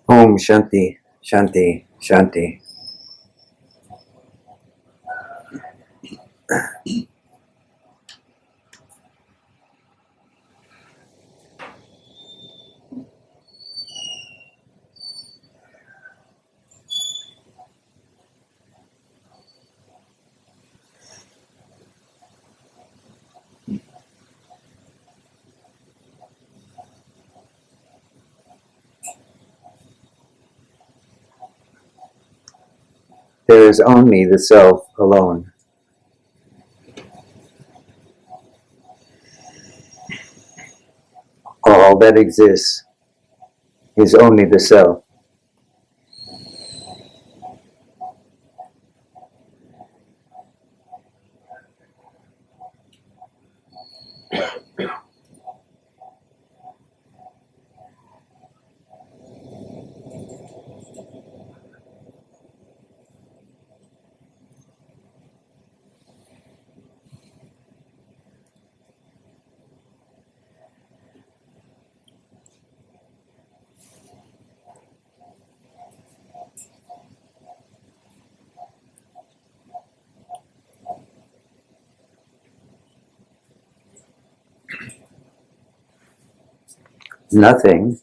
Om Shanti, Shanti, Shanti. There is only the self alone. All that exists is only the self. Nothing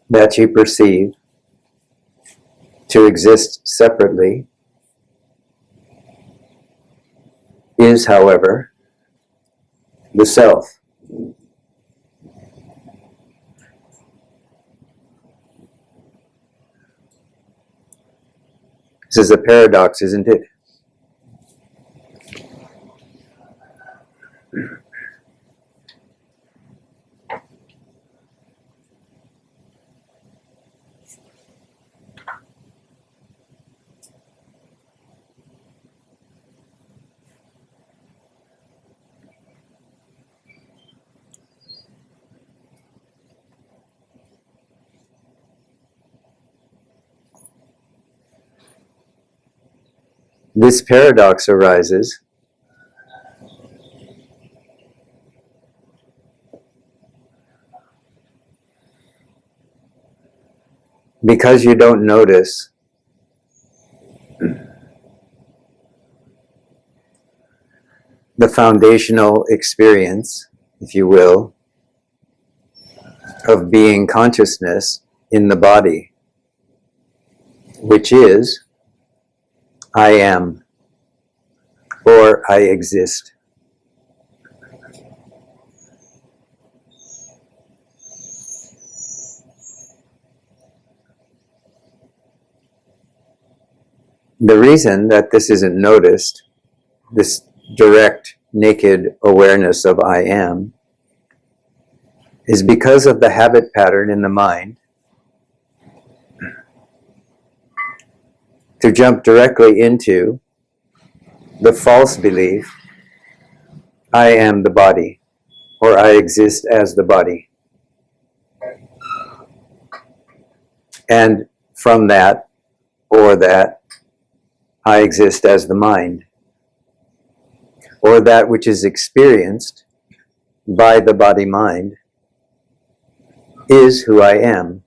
that you perceive to exist separately is, however, the self. This is a paradox, isn't it? This paradox arises because you don't notice the foundational experience, if you will, of being consciousness in the body, which is I am, or I exist. The reason that this isn't noticed, this direct, naked awareness of I am, is because of the habit pattern in the mind to jump directly into the false belief, I am the body, or I exist as the body. And from that, or that, I exist as the mind, or that which is experienced by the body-mind is who I am.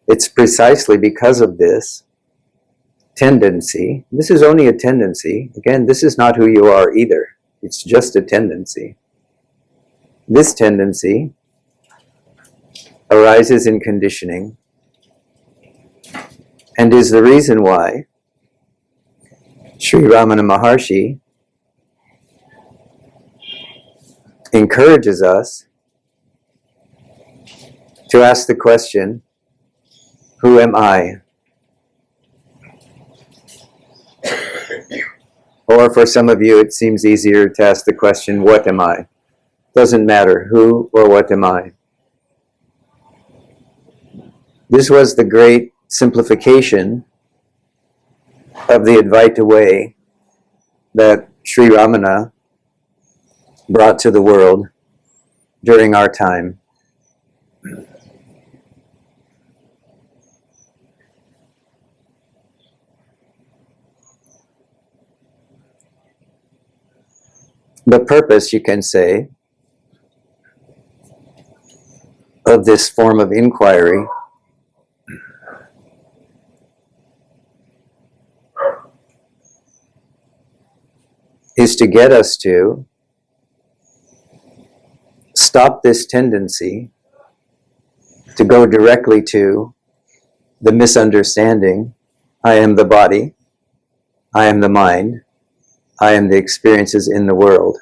It's precisely because of this tendency. This is only a tendency. Again, this is not who you are either. It's just a tendency. This tendency arises in conditioning and is the reason why Sri Ramana Maharshi encourages us to ask the question, who am I? Or for some of you, it seems easier to ask the question, what am I? Doesn't matter who or what am I. This was the great simplification of the Advaita way that Sri Ramana brought to the world during our time. The purpose, you can say, of this form of inquiry is to get us to stop this tendency to go directly to the misunderstanding, I am the body, I am the mind, I am the experiences in the world.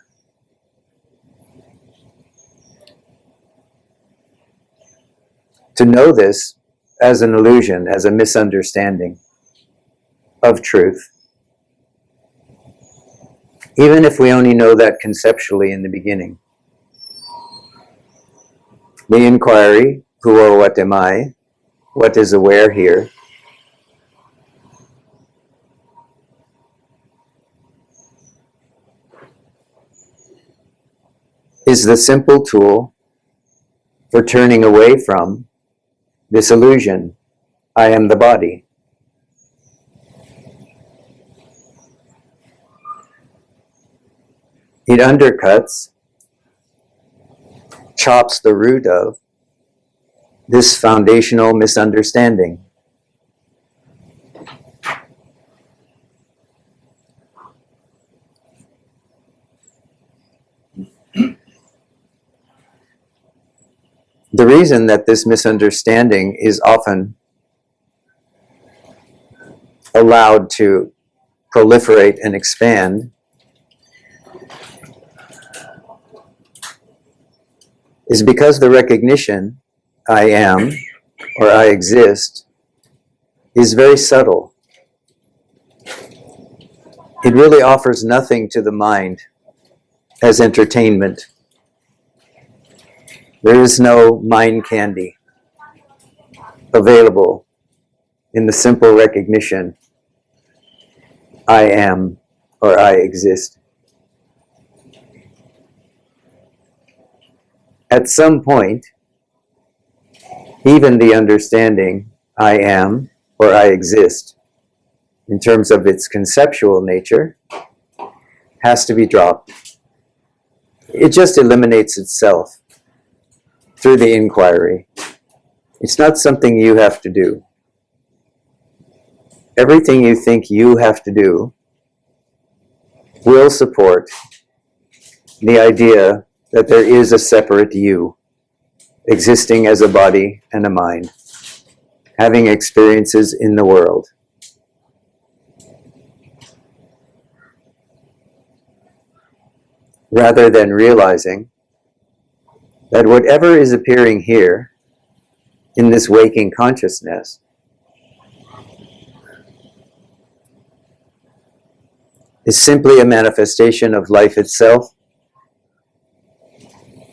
To know this as an illusion, as a misunderstanding of truth. Even if we only know that conceptually in the beginning. The inquiry, who or what am I? What is aware here? Is the simple tool for turning away from this illusion, I am the body. It undercuts, chops the root of this foundational misunderstanding. The reason that this misunderstanding is often allowed to proliferate and expand is because the recognition, I am, or I exist, is very subtle. It really offers nothing to the mind as entertainment. There is no mind candy available in the simple recognition, I am, or I exist. At some point, even the understanding, I am, or I exist, in terms of its conceptual nature, has to be dropped. It just eliminates itself through the inquiry. It's not something you have to do. Everything you think you have to do will support the idea that there is a separate you, existing as a body and a mind, having experiences in the world. Rather than realizing that whatever is appearing here in this waking consciousness is simply a manifestation of life itself,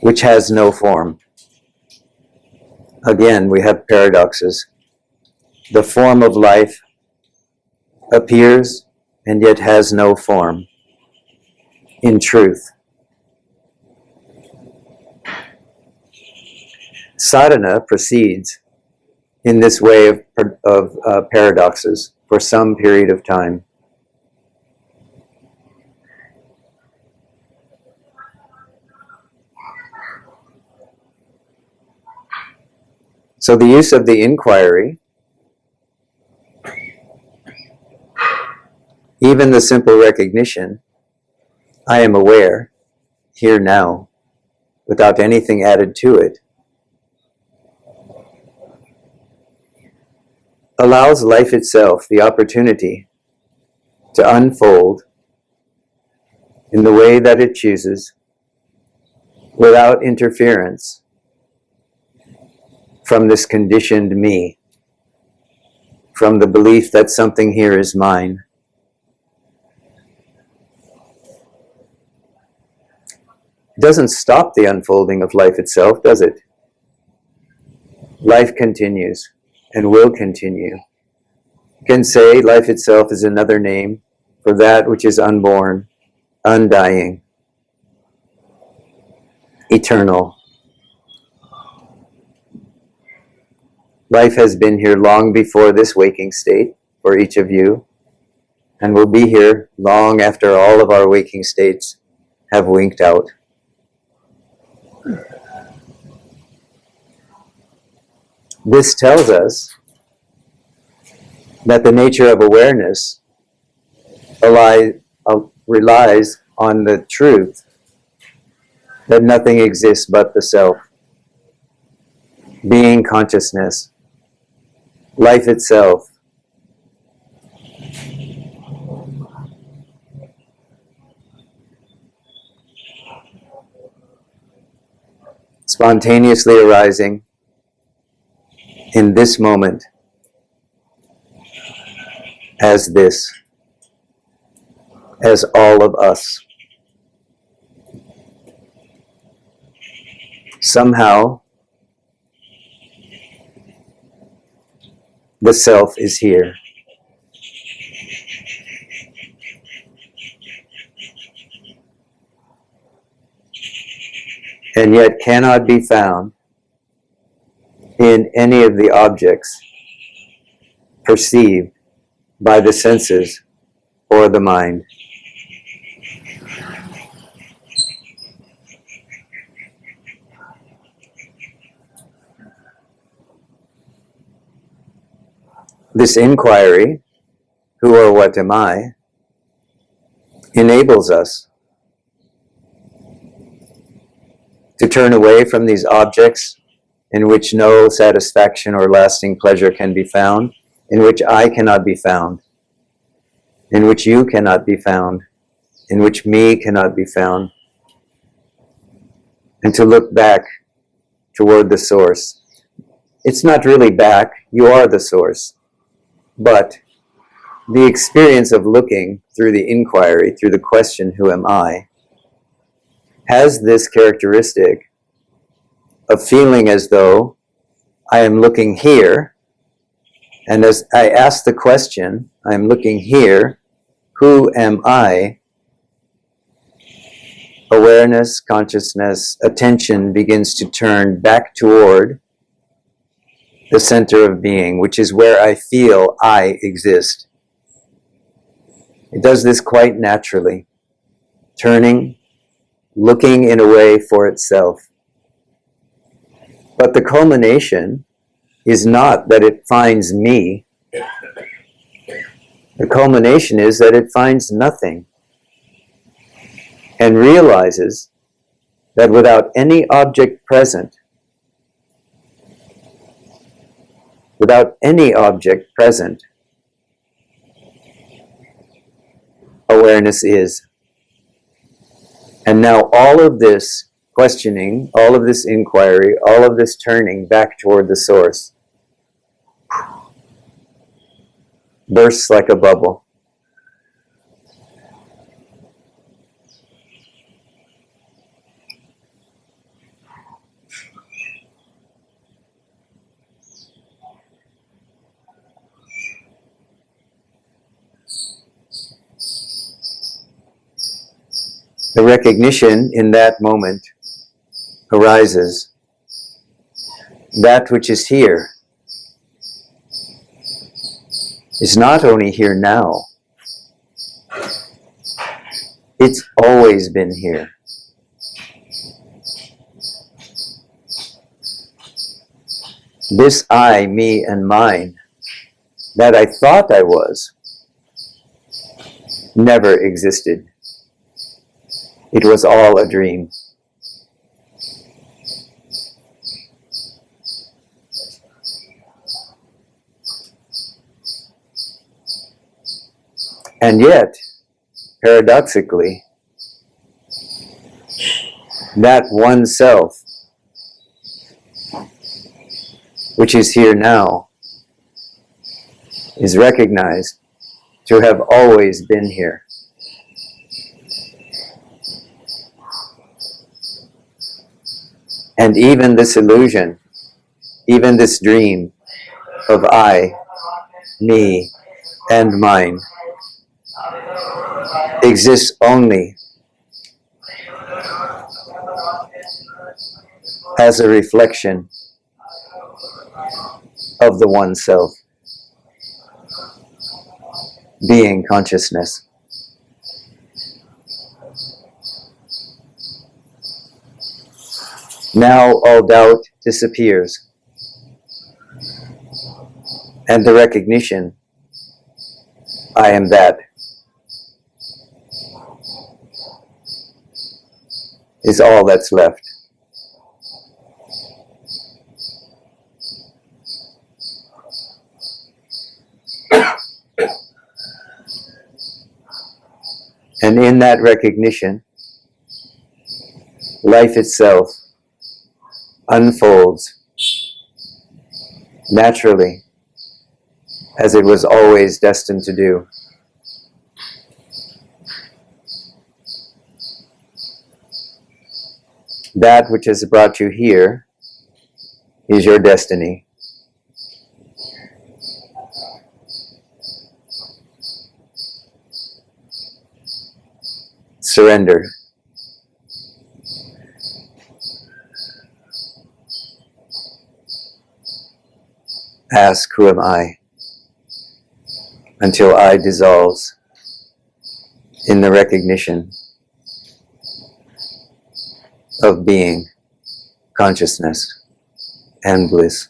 which has no form. Again, we have paradoxes. The form of life appears and yet has no form in truth. Sadhana proceeds in this way of paradoxes for some period of time. So the use of the inquiry, even the simple recognition, I am aware, here now, without anything added to it, allows life itself the opportunity to unfold in the way that it chooses, without interference from this conditioned me, from the belief that something here is mine. It doesn't stop the unfolding of life itself, does it? Life continues and will continue. You can say life itself is another name for that which is unborn, undying, eternal. Life has been here long before this waking state for each of you, and will be here long after all of our waking states have winked out. This tells us that the nature of awareness relies on the truth that nothing exists but the self, being consciousness, life itself. Spontaneously arising in this moment as this, as all of us. Somehow, the self is here. And yet cannot be found in any of the objects perceived by the senses or the mind. This inquiry, who or what am I, enables us to turn away from these objects in which no satisfaction or lasting pleasure can be found, in which I cannot be found, in which you cannot be found, in which me cannot be found, and to look back toward the source. It's not really back, you are the source, but the experience of looking through the inquiry, through the question, who am I, has this characteristic of feeling as though I am looking here, and as I ask the question, I am looking here, who am I? Awareness, consciousness, attention begins to turn back toward the center of being, which is where I feel I exist. It does this quite naturally, turning, looking in a way for itself. But the culmination is not that it finds me. The culmination is that it finds nothing and realizes that without any object present, awareness is. And now all of this questioning, all of this inquiry, all of this turning back toward the source bursts like a bubble. The recognition in that moment arises. That which is here is not only here now, it's always been here. This I, me, and mine that I thought I was never existed. It was all a dream. And yet, paradoxically, that one self, which is here now, is recognized to have always been here. And even this illusion, even this dream of I, me, and mine exists only as a reflection of the one self, being consciousness. Now all doubt disappears. And the recognition, I am that, is all that's left. And in that recognition, life itself unfolds naturally, as it was always destined to do. That which has brought you here is your destiny. Surrender. Ask, who am I? Until I dissolves in the recognition of being, consciousness, and bliss.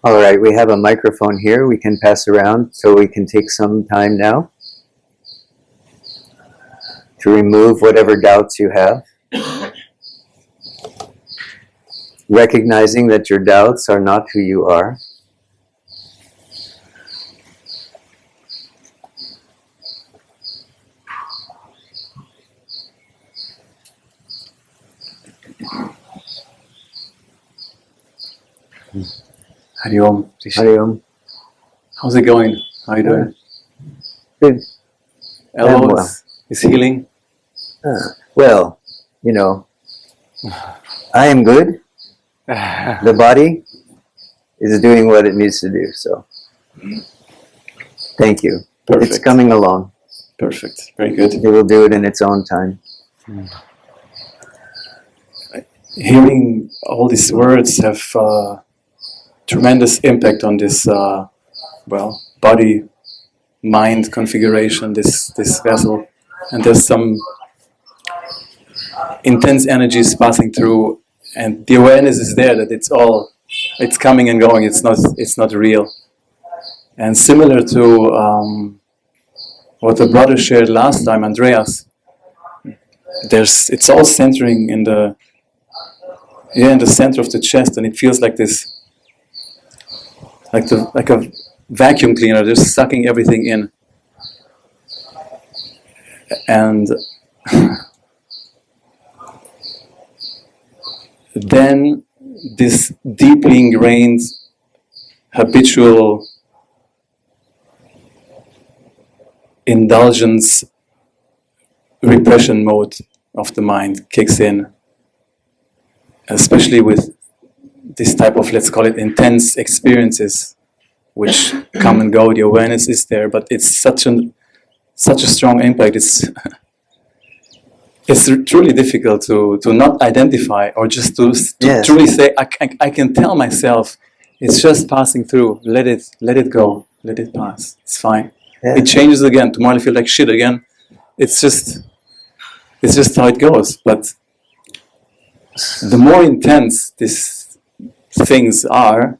All right, we have a microphone here we can pass around, so we can take some time now to remove whatever doubts you have. Recognizing that your doubts are not who you are. Hari Om, Rishi. Hari Om. How's it going? How are you doing? Good. Elbow well. is healing? Well, you know, I am good. The body is doing what it needs to do, so thank you. Perfect. It's coming along. Perfect. Very good. It will do it in its own time. Hearing all these words have tremendous impact on this, body-mind configuration, this vessel. And there's some intense energies passing through, and the awareness is there that it's coming and going. It's not real. And similar to what the brother shared last time, Andreas, it's all centering in the center of the chest, and it feels like this, like a vacuum cleaner, just sucking everything in. And then this deeply ingrained habitual indulgence repression mode of the mind kicks in, especially with this type of, let's call it, intense experiences which come and go. The awareness is there, but it's such a strong impact. It's truly difficult to not identify, or just to Yes. truly say, I can tell myself it's just passing through. Let it go. Let it pass. It's fine. Yeah. It changes again. Tomorrow I feel like shit again. It's just how it goes. But the more intense these things are,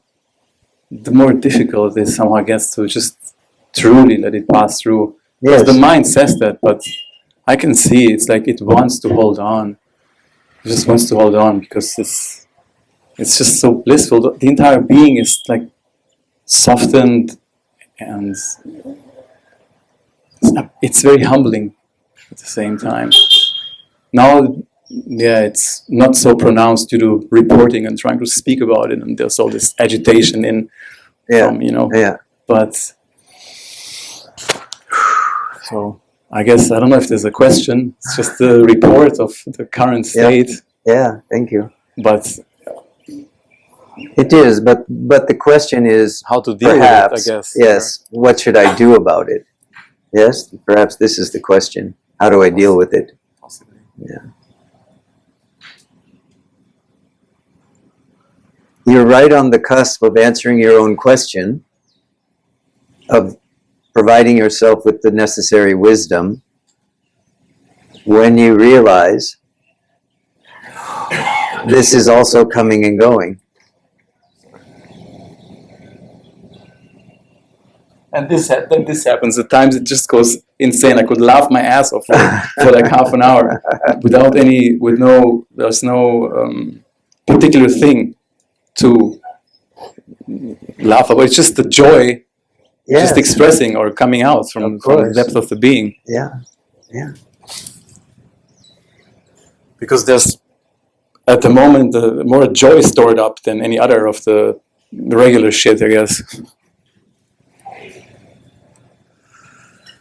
the more difficult it somehow gets to just truly let it pass through Because Yes. the mind says that, but I can see it's like it wants to hold on. It just wants to hold on because it's just so blissful. The entire being is like softened, and it's very humbling at the same time. Now, yeah, it's not so pronounced due to reporting and trying to speak about it, and there's all this agitation in, from, Yeah. but so I guess I don't know if there's a question. It's just the report of the current state. Yeah. Thank you. But It is, but the question is how to deal perhaps, with it, I guess. yes, what should I do about it? Yes, perhaps this is the question. How do I deal with it? Possibly. Yeah. You're right on the cusp of answering your own question, of providing yourself with the necessary wisdom when you realize this is also coming and going. And then this happens. At times it just goes insane. I could laugh my ass off for like half an hour there's no particular thing to laugh about. It's just the joy, just expressing or coming out from the depth of the being. Yeah. Because there's, at the moment, more joy stored up than any other of the regular shit, I guess.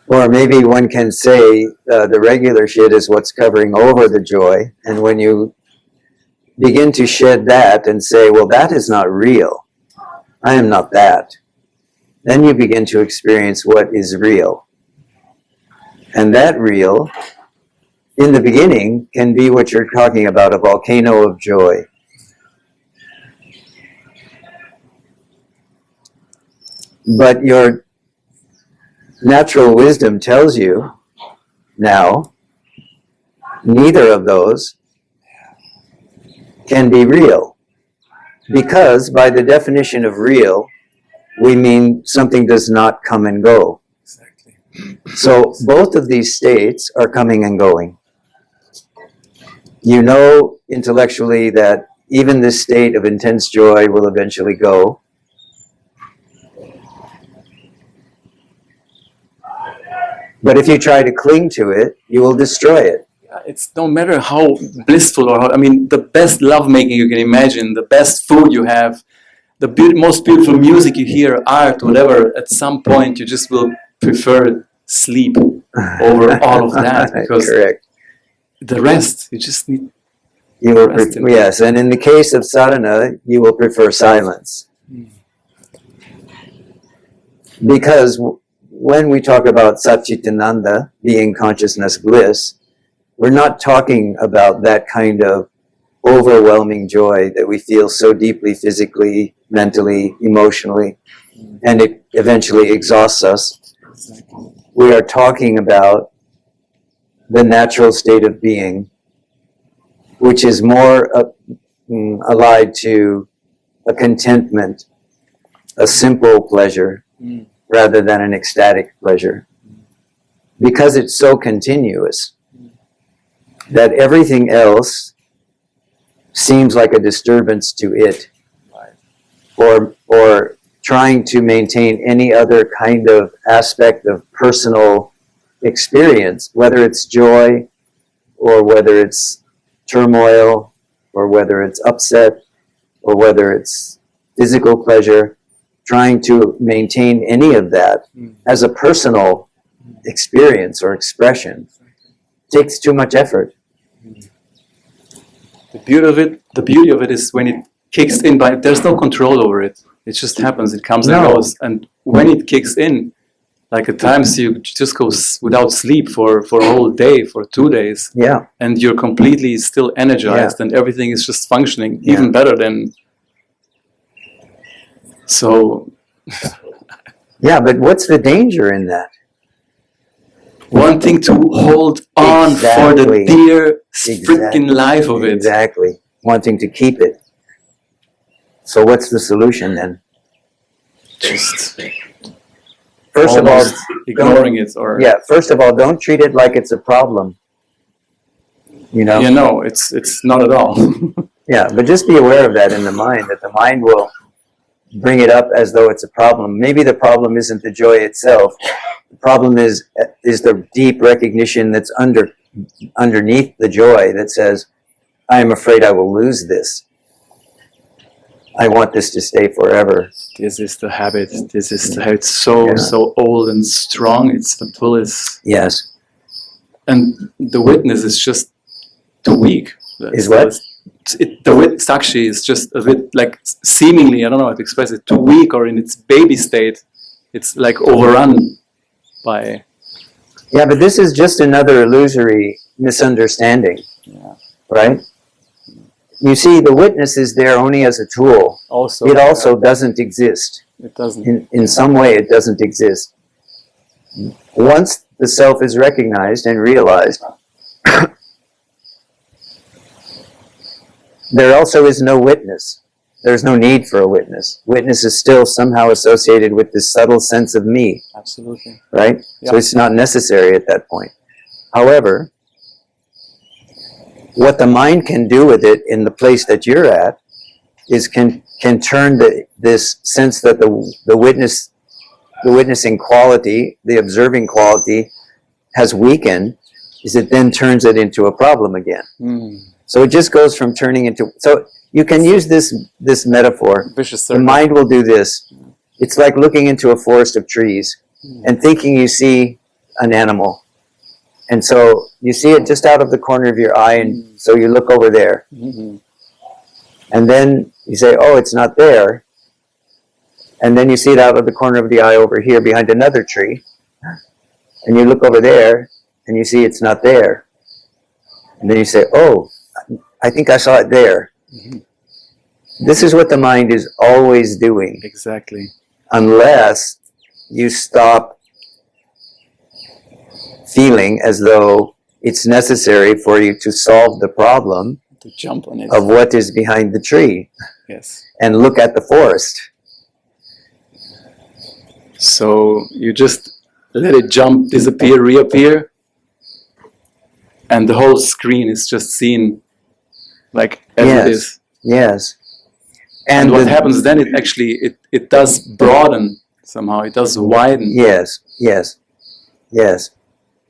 Or maybe one can say the regular shit is what's covering over the joy, and when you begin to shed that and say, well, that is not real, I am not that, then you begin to experience what is real. And that real, in the beginning, can be what you're talking about, a volcano of joy. But your natural wisdom tells you now, neither of those can be real. Because by the definition of real, we mean something does not come and go. Exactly. So both of these states are coming and going. You know intellectually that even this state of intense joy will eventually go. But if you try to cling to it, you will destroy it. It's no matter how blissful or the best lovemaking you can imagine, the best food you have, the most beautiful music you hear, art, whatever, at some point you just will prefer sleep over all of that, because Correct. the rest, you just need You will rest in yes, and in the case of sadhana, you will prefer silence. Because when we talk about Satchitananda, being consciousness bliss, we're not talking about that kind of overwhelming joy that we feel so deeply physically, mentally, emotionally, and it eventually exhausts us. We are talking about the natural state of being, which is more allied to a contentment, a simple pleasure, rather than an ecstatic pleasure. Because it's so continuous that everything else seems like a disturbance to it, or trying to maintain any other kind of aspect of personal experience, whether it's joy, or whether it's turmoil, or whether it's upset, or whether it's physical pleasure. Trying to maintain any of that as a personal experience or expression takes too much effort. The beauty of it is when it kicks in, there's no control over it. It just happens, it comes and goes. And when it kicks in, like at times you just go without sleep for a whole day, for 2 days. Yeah. And you're completely still energized, and everything is just functioning even better than. So. Yeah, but what's the danger in that? Wanting to hold on for the dear freaking life of it. Exactly. Wanting to keep it. So what's the solution then? Just first of all, almost ignoring it, or yeah, first of all, don't treat it like it's a problem. You know? you know, it's not at all. Yeah, but just be aware of that in the mind, that the mind will bring it up as though it's a problem. Maybe the problem isn't the joy itself. The problem is the deep recognition that's underneath the joy that says, I am afraid I will lose this. I want this to stay forever. This is the habit. This is the habit. So old and strong. It's the pull is. Yes. And the witness is just too weak. Is what? The witness actually is just a bit like seemingly, I don't know how to express it, too weak, or in its baby state. It's like overrun by. Yeah, but this is just another illusory misunderstanding. Yeah. Right? You see, the witness is there only as a tool. Also, it also doesn't exist. It doesn't. In some way, it doesn't exist. Once the self is recognized and realized, there also is no witness. There's no need for a witness. Witness is still somehow associated with this subtle sense of me. Absolutely. Right? Yeah. So it's not necessary at that point. However, what the mind can do with it in the place that you're at is can turn this sense that the witnessing quality, the observing quality has weakened, is it then turns it into a problem again. So it just goes from turning into, so you can use this metaphor. Vicious The circle. mind will do this. It's like looking into a forest of trees and thinking you see an animal. And so you see it just out of the corner of your eye, and so you look over there. And then you say, oh, it's not there. And then you see it out of the corner of the eye over here behind another tree. And you look over there, and you see it's not there. And then you say, oh, I think I saw it there. This is what the mind is always doing. Exactly. Unless you stop feeling as though it's necessary for you to solve the problem To jump on it. of what is behind the tree Yes. and look at the forest. So you just let it jump, disappear, reappear, and the whole screen is just seen like as it is. Yes. And what happens then, it does broaden somehow, it does widen. Yes.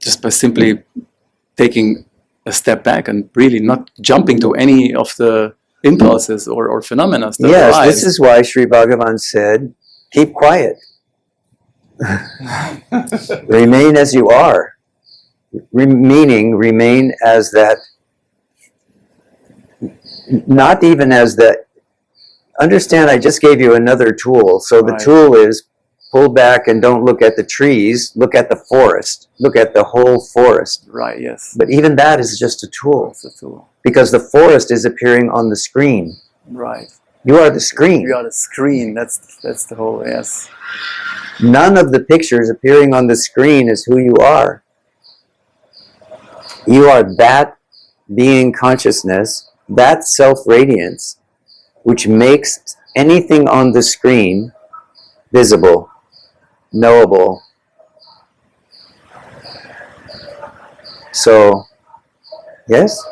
Just by simply taking a step back and really not jumping to any of the impulses or phenomena that Yes, arise. this is why Sri Bhagavan said, keep quiet. Remain as you are. Meaning, remain as that, not even as that. Understand, I just gave you another tool. So the tool is pull back and don't look at the trees, look at the forest, look at the whole forest. Right, yes. But even that is just a tool. That's a tool. Because the forest is appearing on the screen. Right. You are the screen. You are the screen, that's the whole, yes. None of the pictures appearing on the screen is who you are. You are that being consciousness, that self-radiance, which makes anything on the screen visible, knowable. So, yes?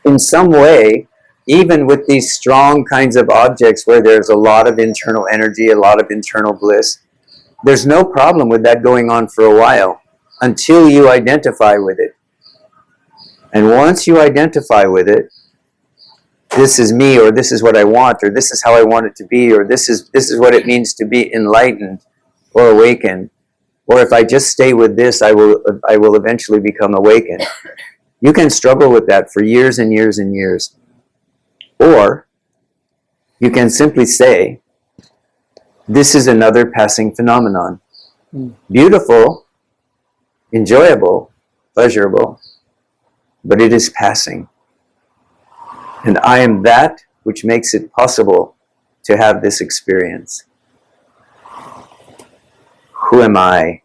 In some way, even with these strong kinds of objects where there's a lot of internal energy, a lot of internal bliss, there's no problem with that going on for a while until you identify with it. And once you identify with it, this is me, or this is what I want, or this is how I want it to be, or this is what it means to be enlightened or awakened, or if I just stay with this, I will eventually become awakened. You can struggle with that for years and years and years. Or you can simply say, this is another passing phenomenon. Beautiful, enjoyable, pleasurable, but it is passing. And I am that which makes it possible to have this experience. Who am I?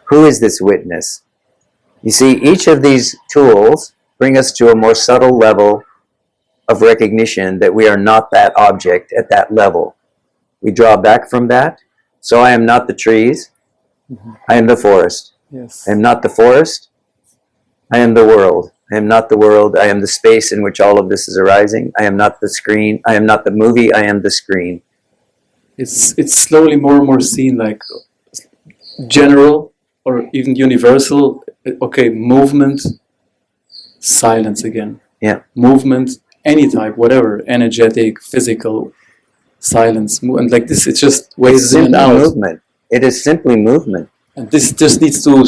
Who is this witness? You see, each of these tools bring us to a more subtle level of recognition that we are not that object at that level. We draw back from that. So I am not the trees. I am the forest. Yes. I am not the forest. I am the world. I am not the world. I am the space in which all of this is arising. I am not the screen. I am not the movie. I am the screen. It's slowly more and more seen like general or even universal. Okay, movement, silence again. Yeah. Movement, any type, whatever, energetic, physical, silence, and like this, it just It's weighs in and simply out. movement. It is simply movement. And this just needs to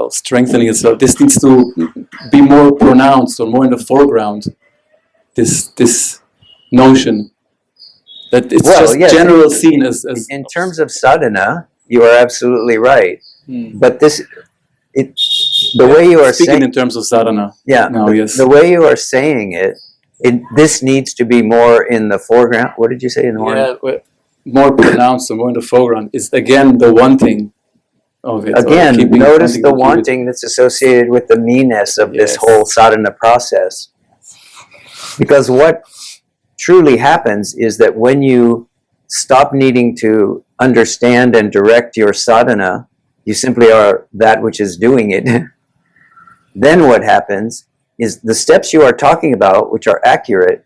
strengthening itself. This needs to be more pronounced or more in the foreground. This notion that it's just yes, general seen as in terms of sadhana, you are absolutely right. But the way you are speaking saying, in terms of sadhana. yeah, Now, yes. the way you are saying it, this needs to be more in the foreground. What did you say? More pronounced or more in the foreground is again the wanting of it. Again, notice the to keep wanting that's associated with the meanness of this Yes. whole sadhana process. Because what truly happens is that when you stop needing to understand and direct your sadhana, you simply are that which is doing it. Then what happens is the steps you are talking about, which are accurate,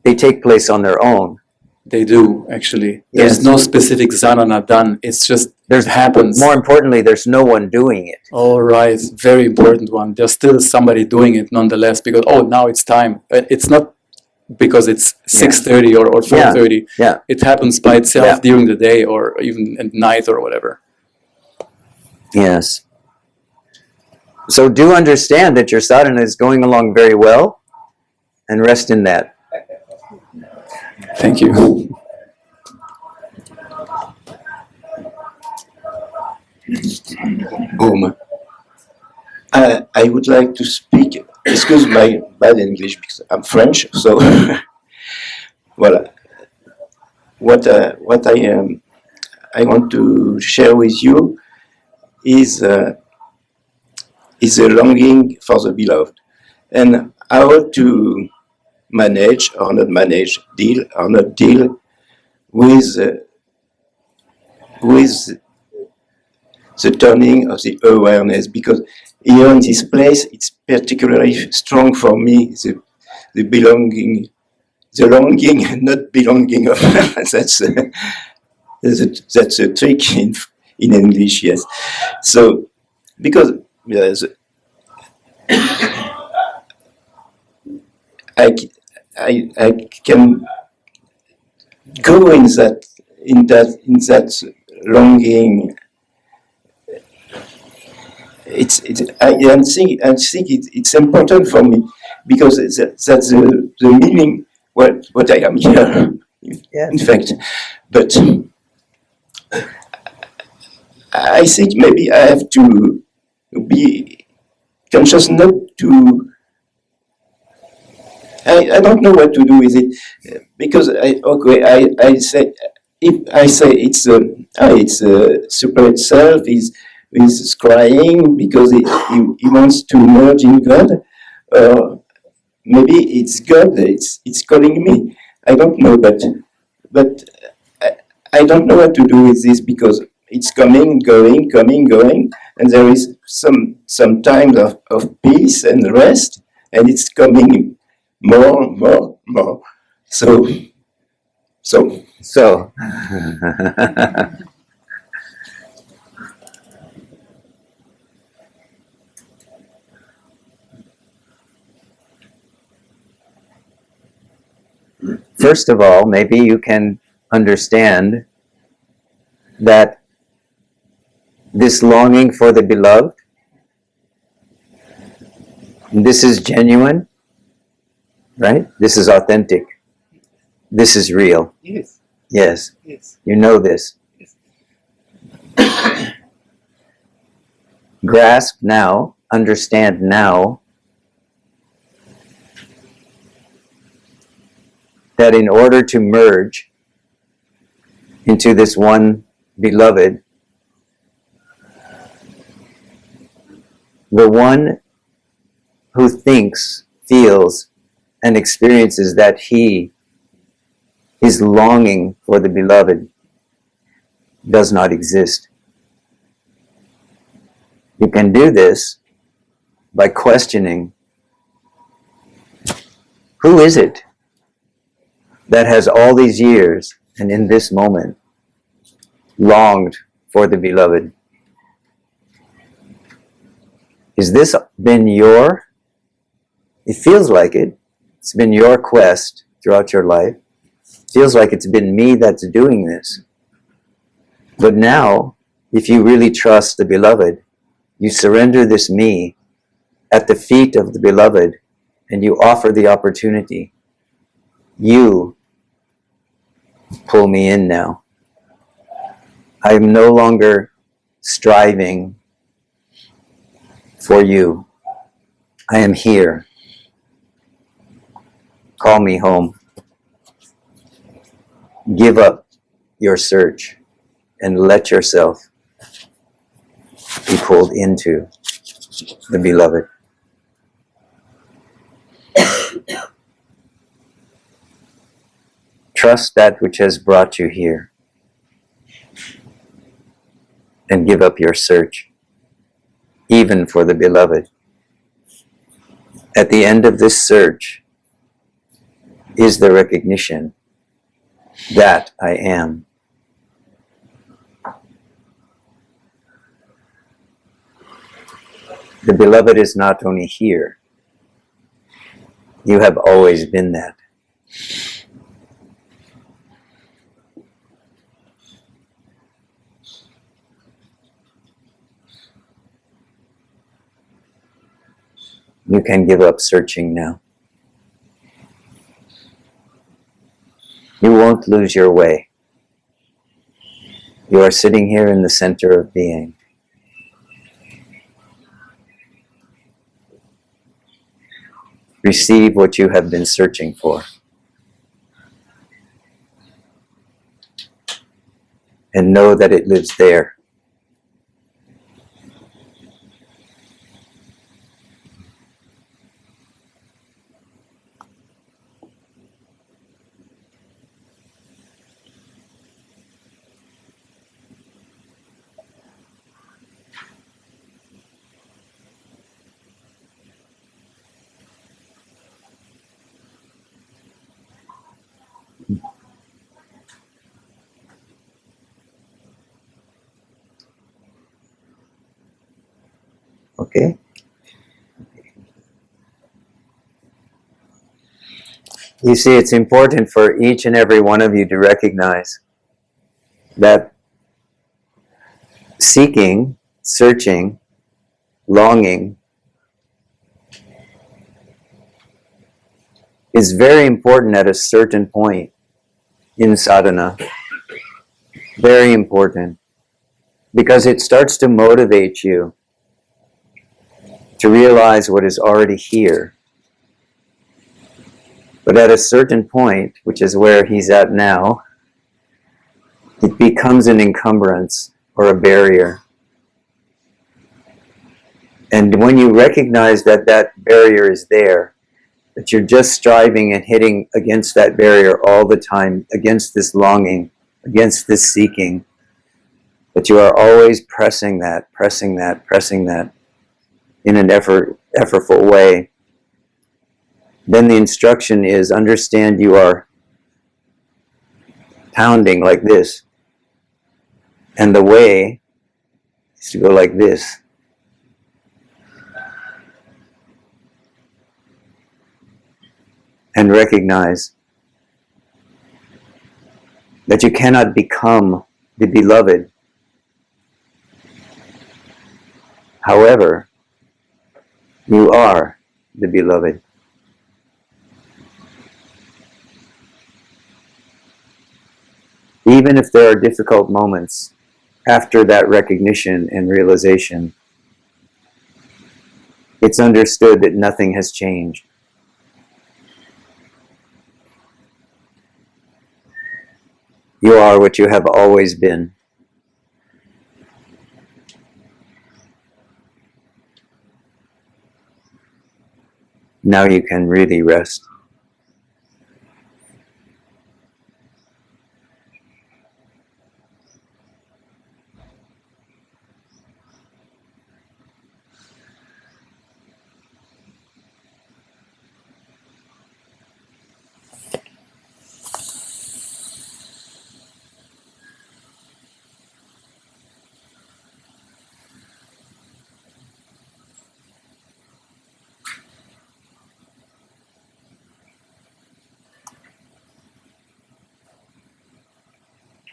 they take place on their own. They do, actually. Yes. There's no specific sadhana done. It's just it happens. More importantly, there's no one doing it. All right, very important one. There's still somebody doing it nonetheless because, now it's time. It's not because it's 6:30 or 4:30. Yeah. It happens by itself during the day or even at night or whatever. Yes. So do understand that your sadhana is going along very well and rest in that. Thank you. I would like to speak, excuse my bad English because I'm French, so voilà. What I want to share with you is a longing for the beloved and how to manage or not manage, deal or not deal with the turning of the awareness, because here in this place it's particularly strong for me, the belonging, the longing and not belonging of that's a trick in English, yes. So because I can go in that longing. I think it's important for me because that's the meaning what I am here. Yeah. In fact, but I think maybe I have to be conscious not to. I don't know what to do with it because I say if I say it's a separate self is crying because he wants to merge in God, or maybe it's God it's calling me. I don't know, but I don't know what to do with this because it's coming, going, and there is some times of peace and rest, and it's coming more. So. First of all, maybe you can understand that this longing for the beloved, this is genuine, right? This is authentic. This is real. Yes. Yes. Yes. You know this. Yes. Grasp now, understand now, that in order to merge into this one beloved, the one who thinks, feels, and experiences that he is longing for the beloved does not exist. You can do this by questioning, who is it that has all these years and in this moment longed for the beloved? Has this been it feels like it's been your quest throughout your life. It feels like it's been me that's doing this. But now, if you really trust the beloved, you surrender this me at the feet of the beloved and you offer the opportunity. You pull me in now. I am no longer striving for you. I am here. Call me home. Give up your search and let yourself be pulled into the beloved. Trust that which has brought you here and give up your search, even for the beloved. At the end of this search is the recognition that I am. The beloved is not only here, you have always been that. You can give up searching now. You won't lose your way. You are sitting here in the center of being. Receive what you have been searching for. And know that it lives there. Okay? You see, it's important for each and every one of you to recognize that seeking, searching, longing is very important at a certain point in sadhana. Very important. Because it starts to motivate you to realize what is already here. But at a certain point, which is where he's at now, it becomes an encumbrance or a barrier. And when you recognize that that barrier is there, that you're just striving and hitting against that barrier all the time, against this longing, against this seeking, but you are always pressing that in an effortful way, then the instruction is, understand you are pounding like this, and the way is to go like this. And recognize that you cannot become the beloved. However, you are the beloved. Even if there are difficult moments after that recognition and realization, it's understood that nothing has changed. You are what you have always been. Now you can really rest.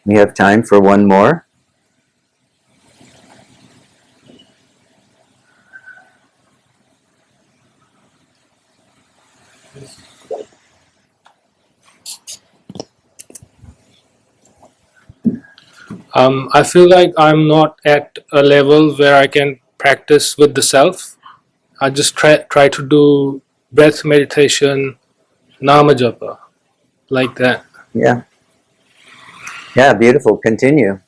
We have time for one more. I feel like I'm not at a level where I can practice with the self. I just try to do breath meditation, nama japa, like that. Yeah. Yeah, beautiful. Continue.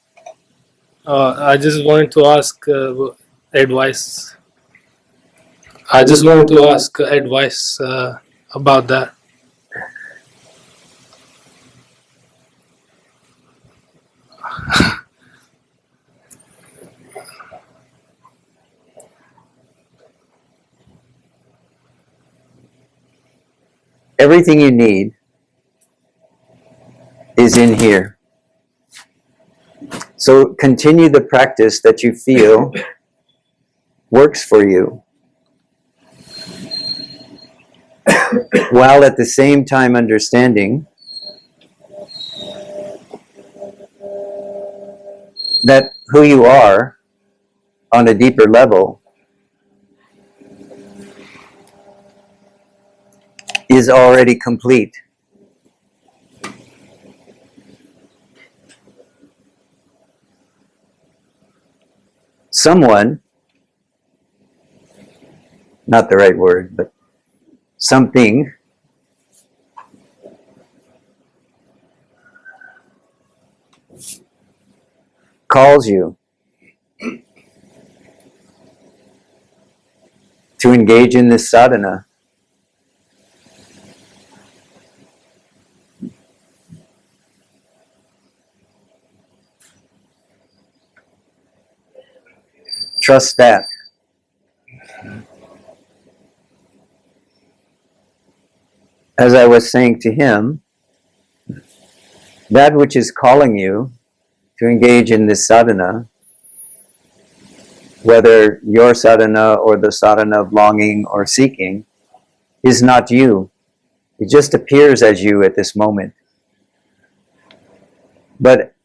I just wanted to ask advice. I just wanted to ask advice about that. Everything you need is in here. So continue the practice that you feel works for you, while at the same time understanding that who you are on a deeper level is already complete. Someone, not the right word, but something calls you to engage in this sadhana. Trust that. As I was saying to him, that which is calling you to engage in this sadhana, whether your sadhana or the sadhana of longing or seeking, is not you. It just appears as you at this moment. But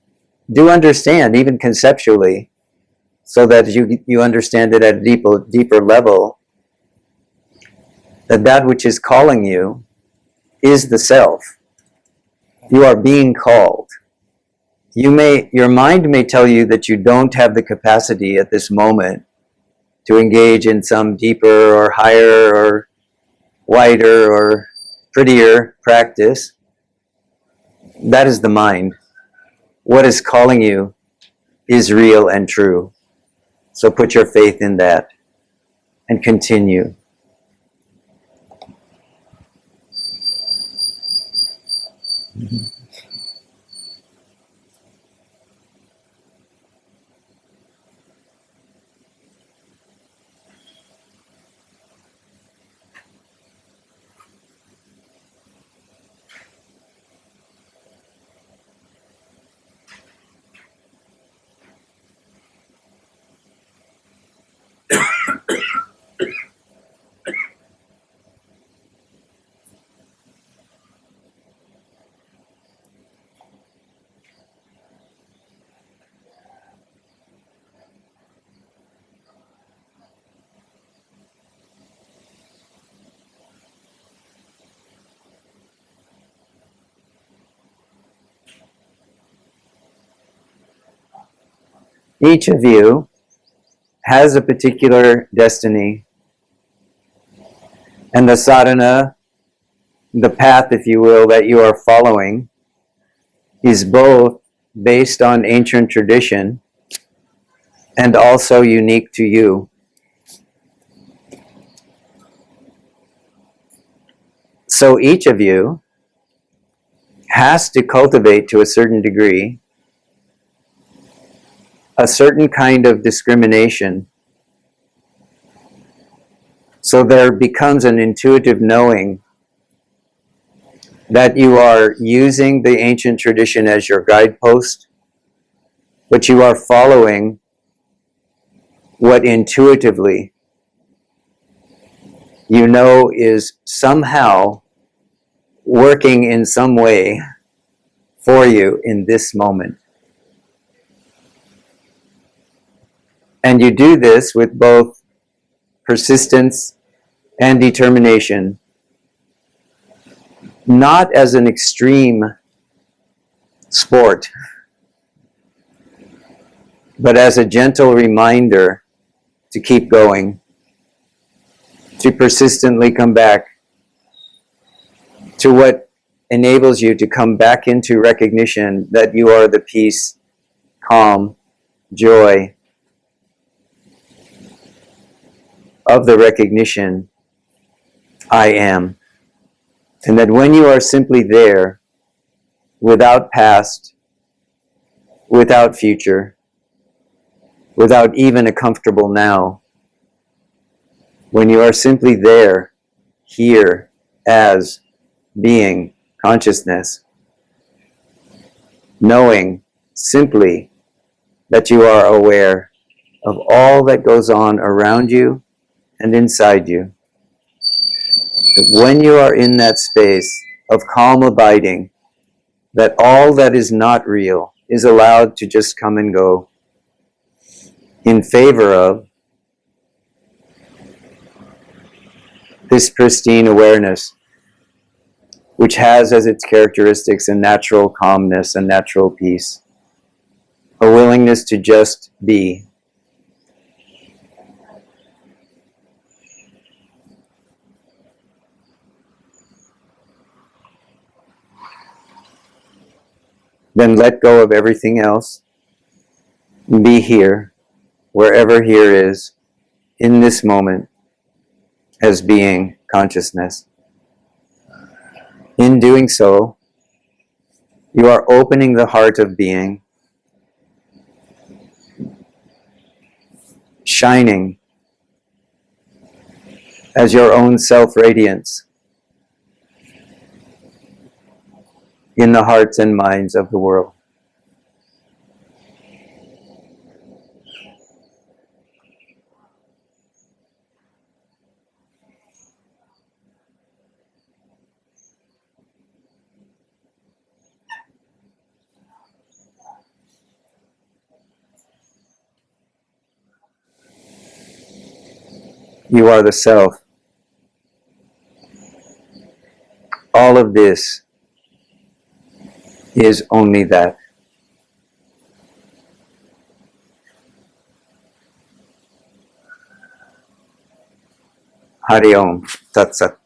do understand, even conceptually, so that you understand it at a deeper level, that which is calling you is the self. You are being called. Your mind may tell you that you don't have the capacity at this moment to engage in some deeper or higher or wider or prettier practice. That is the mind. What is calling you is real and true. So put your faith in that and continue. Each of you has a particular destiny, and the sadhana, the path, if you will, that you are following is both based on ancient tradition and also unique to you. So each of you has to cultivate to a certain degree a certain kind of discrimination. So there becomes an intuitive knowing that you are using the ancient tradition as your guidepost, but you are following what intuitively you know is somehow working in some way for you in this moment. And you do this with both persistence and determination, not as an extreme sport, but as a gentle reminder to keep going, to persistently come back to what enables you to come back into recognition that you are the peace, calm, joy of the recognition, I am. And that when you are simply there, without past, without future, without even a comfortable now, when you are simply there, here, as being, consciousness, knowing simply that you are aware of all that goes on around you and inside you. When you are in that space of calm abiding, that all that is not real is allowed to just come and go in favor of this pristine awareness, which has as its characteristics a natural calmness, a natural peace, a willingness to just be. Then let go of everything else. Be here, wherever here is, in this moment, as being consciousness. In doing so, you are opening the heart of being, shining as your own self-radiance in the hearts and minds of the world. You are the self. All of this is only that. Hari Om. Tat Sat.